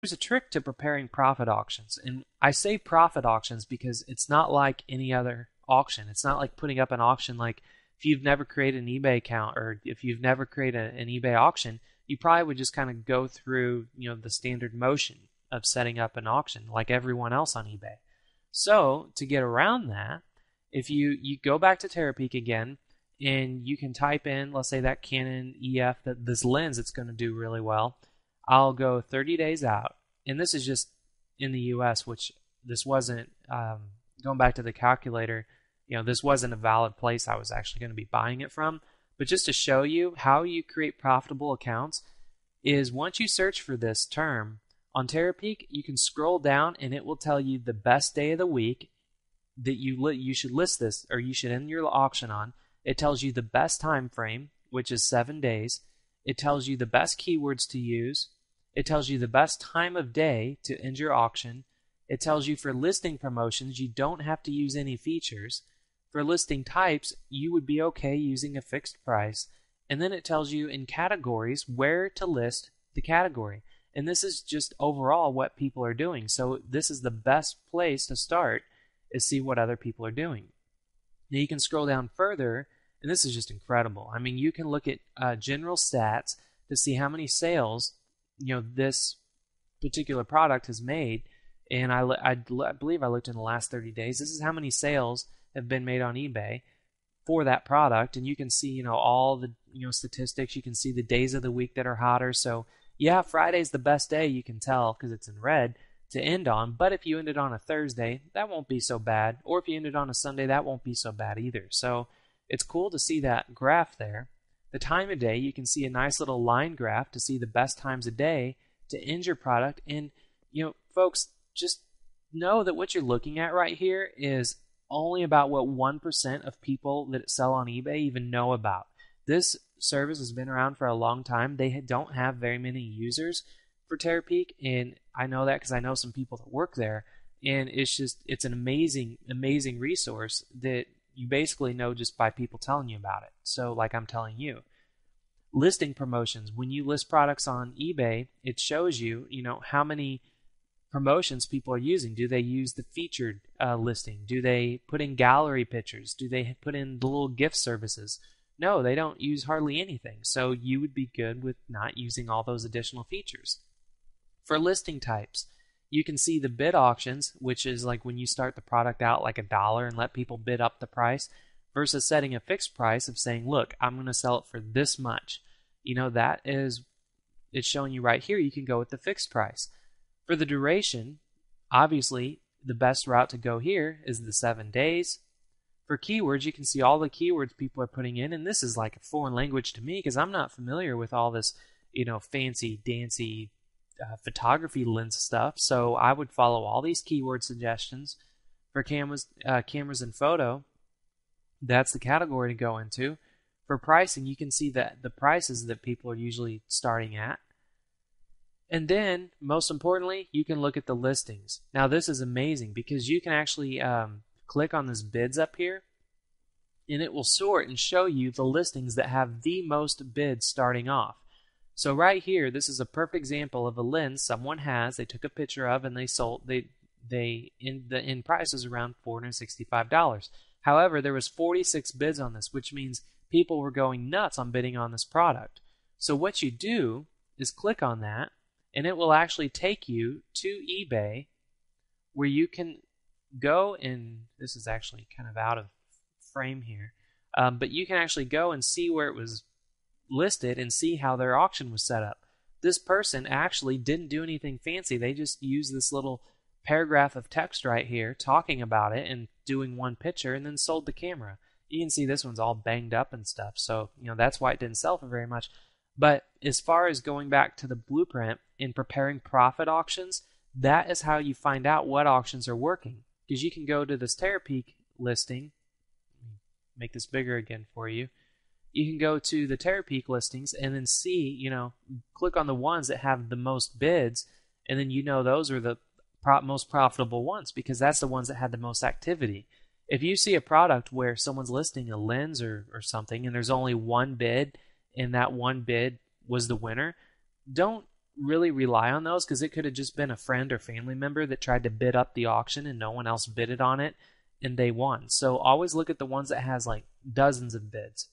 There's a trick to preparing profit auctions. And I say profit auctions because it's not like any other auction. It's not like putting up an auction like if you've never created an eBay account or if you've never created an eBay auction, you probably would just kind of go through, the standard motion of setting up an auction like everyone else on eBay. So to get around that, if you go back to Terapeak again and you can type in, let's say that Canon EF, this lens that's going to do really well, I'll go 30 days out. And this is just in the US, which this wasn't, going back to the calculator, this wasn't a valid place I was actually going to be buying it from. But just to show you how you create profitable accounts is once you search for this term on Terapeak, you can scroll down and it will tell you the best day of the week that you should list this or you should end your auction on. It tells you the best time frame, which is 7 days. It tells you the best keywords to use. It tells you the best time of day to end your auction. It tells you for listing promotions, you don't have to use any features. For listing types, you would be okay using a fixed price. And then it tells you in categories where to list the category. And this is just overall what people are doing. So this is the best place to start is see what other people are doing. Now you can scroll down further, and this is just incredible. I mean, you can look at general stats to see how many sales this particular product has made. And I believe I looked in the last 30 days. This is how many sales have been made on eBay for that product. And you can see, all the, statistics. You can see the days of the week that are hotter. So yeah, Friday's the best day, you can tell because it's in red to end on. But if you ended on a Thursday, that won't be so bad. Or if you ended on a Sunday, that won't be so bad either. So it's cool to see that graph there. The time of day, you can see a nice little line graph to see the best times of day to end your product. And, folks, just know that what you're looking at right here is only about what 1% of people that sell on eBay even know about. This service has been around for a long time. They don't have very many users for Terapeak, and I know that because I know some people that work there. And it's an amazing resource that you basically know just by people telling you about it. So like I'm telling you. Listing promotions. When you list products on eBay, it shows you, how many promotions people are using. Do they use the featured listing? Do they put in gallery pictures? Do they put in the little gift services? No, they don't use hardly anything. So you would be good with not using all those additional features. For listing types, you can see the bid auctions, which is like when you start the product out like $1 and let people bid up the price, versus setting a fixed price of saying, look, I'm going to sell it for this much. It's showing you right here, you can go with the fixed price. For the duration, obviously, the best route to go here is the 7 days. For keywords, you can see all the keywords people are putting in, and this is like a foreign language to me because I'm not familiar with all this, fancy, dancy photography lens stuff. So I would follow all these keyword suggestions. For cameras and photo, that's the category to go into. For pricing, you can see the prices that people are usually starting at. And then, most importantly, you can look at the listings. Now, this is amazing because you can actually click on this bids up here, and it will sort and show you the listings that have the most bids starting off. So right here, this is a perfect example of a lens someone has, they took a picture of, and they sold. The end price is around $465. However, there was 46 bids on this, which means people were going nuts on bidding on this product. So what you do is click on that, and it will actually take you to eBay where you can go, and this is actually kind of out of frame here, but you can actually go and see where it was listed and see how their auction was set up. This person actually didn't do anything fancy. They just used this little paragraph of text right here talking about it and doing one picture and then sold the camera. You can see this one's all banged up and stuff, so that's why it didn't sell for very much. But as far as going back to the blueprint in preparing profit auctions, that is how you find out what auctions are working. Because you can go to this Terapeak listing, make this bigger again for you. You can go to the Terapeak listings and then see, click on the ones that have the most bids, and then those are the most profitable ones because that's the ones that had the most activity. If you see a product where someone's listing a lens or something and there's only one bid and that one bid was the winner, don't really rely on those, because it could have just been a friend or family member that tried to bid up the auction and no one else bidded on it and they won. So always look at the ones that has like dozens of bids.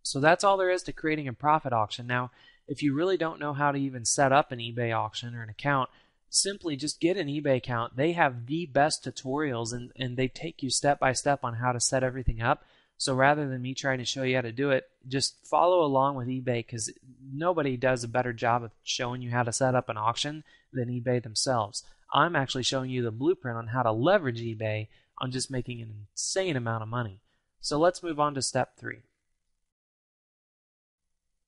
So that's all there is to creating a profit auction. Now, if you really don't know how to even set up an eBay auction or an account, simply just get an eBay account. They have the best tutorials, and they take you step by step on how to set everything up. So rather than me trying to show you how to do it, just follow along with eBay, because nobody does a better job of showing you how to set up an auction than eBay themselves. I'm actually showing you the blueprint on how to leverage eBay on just making an insane amount of money. So let's move on to step 3.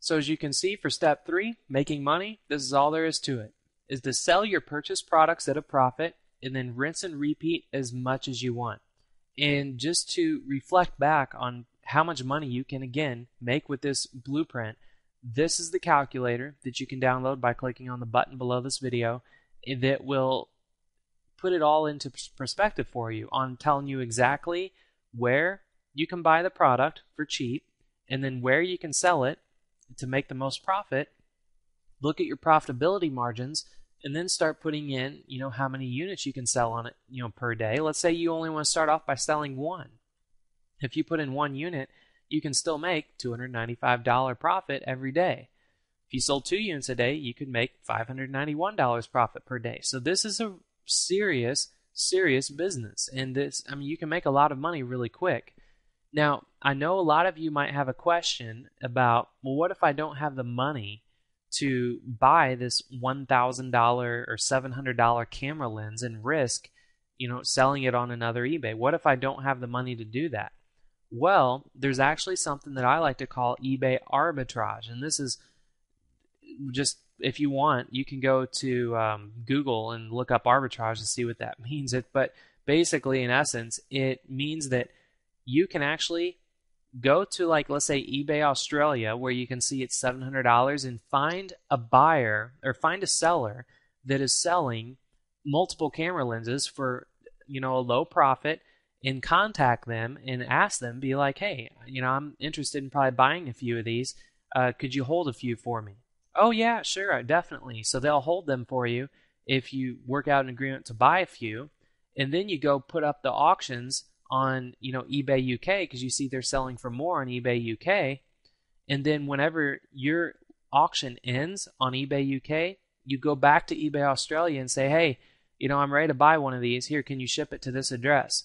So as you can see, for step 3, making money, this is all there is to it, is to sell your purchased products at a profit and then rinse and repeat as much as you want. And just to reflect back on how much money you can, again, make with this blueprint, this is the calculator that you can download by clicking on the button below this video that will put it all into perspective for you on telling you exactly where you can buy the product for cheap and then where you can sell it to make the most profit. Look at your profitability margins and then start putting in, how many units you can sell on it, per day. Let's say you only want to start off by selling 1. If you put in 1 unit, you can still make $295 profit every day. If you sold 2 units a day, you could make $591 profit per day. So this is a serious business. And you can make a lot of money really quick. Now, I know a lot of you might have a question about, well, what if I don't have the money to buy this $1,000 or $700 camera lens and risk, selling it on another eBay? What if I don't have the money to do that? Well, there's actually something that I like to call eBay arbitrage. And this is just, if you want, you can go to Google and look up arbitrage and see what that means. But basically, in essence, it means that you can actually go to, like, let's say eBay Australia, where you can see it's $700, and find a buyer or find a seller that is selling multiple camera lenses for, a low profit, and contact them and ask them, be like, hey, I'm interested in probably buying a few of these. Could you hold a few for me? Oh, yeah, sure, definitely. So they'll hold them for you if you work out an agreement to buy a few, and then you go put up the auctions on eBay UK, because you see they're selling for more on eBay UK. And then whenever your auction ends on eBay UK, you go back to eBay Australia and say, hey, I'm ready to buy one of these. Here, can you ship it to this address?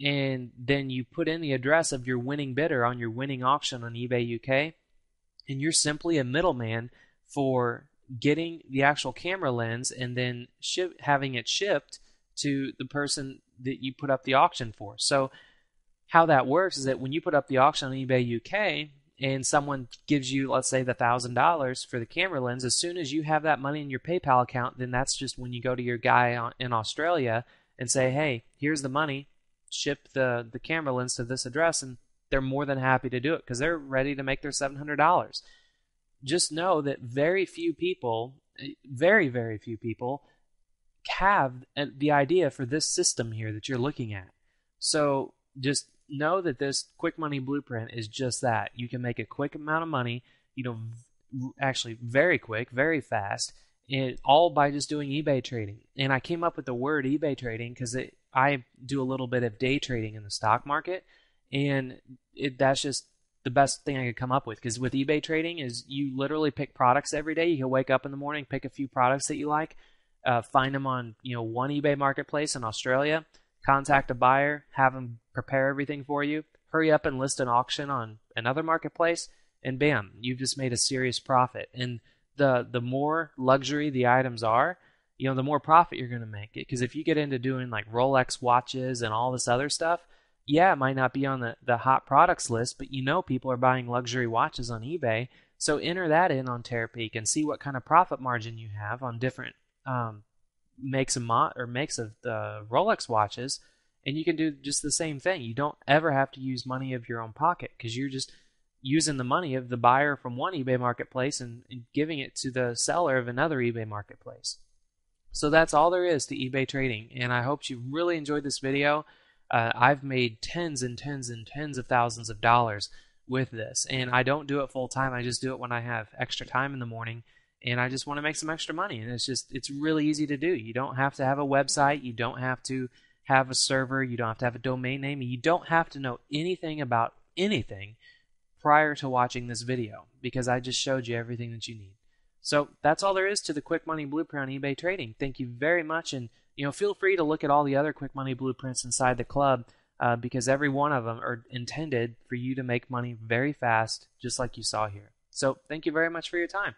And then you put in the address of your winning bidder on your winning auction on eBay UK, and you're simply a middleman for getting the actual camera lens and then having it shipped to the person that you put up the auction for. So how that works is that when you put up the auction on eBay UK and someone gives you, let's say, the $1,000 for the camera lens, as soon as you have that money in your PayPal account, then that's just when you go to your guy in Australia and say, hey, here's the money, ship the camera lens to this address, and they're more than happy to do it because they're ready to make their $700. Just know that very few people, very, very few people, have the idea for this system here that you're looking at. So just know that this quick money blueprint is just that. You can make a quick amount of money, actually very quick, very fast, and all by just doing eBay trading. And I came up with the word eBay trading because I do a little bit of day trading in the stock market, and that's just the best thing I could come up with. Because with eBay trading is you literally pick products every day. You can wake up in the morning, pick a few products that you like, find them on one eBay marketplace in Australia, contact a buyer, have them prepare everything for you, hurry up and list an auction on another marketplace, and bam, you've just made a serious profit. And the more luxury the items are, the more profit you're going to make. Because if you get into doing like Rolex watches and all this other stuff, yeah, it might not be on the hot products list, but people are buying luxury watches on eBay. So enter that in on Terapeak and see what kind of profit margin you have on different makes of the Rolex watches, and you can do just the same thing. You don't ever have to use money of your own pocket because you're just using the money of the buyer from one eBay marketplace and giving it to the seller of another eBay marketplace. So that's all there is to eBay trading, and I hope you really enjoyed this video. I've made tens and tens and tens of thousands of dollars with this, and I don't do it full time. I just do it when I have extra time in the morning. and I just want to make some extra money. And it's really easy to do. You don't have to have a website. You don't have to have a server. You don't have to have a domain name. You don't have to know anything about anything prior to watching this video, because I just showed you everything that you need. So that's all there is to the Quick Money Blueprint on eBay Trading. Thank you very much, and feel free to look at all the other Quick Money Blueprints inside the club, because every one of them are intended for you to make money very fast, just like you saw here. So thank you very much for your time.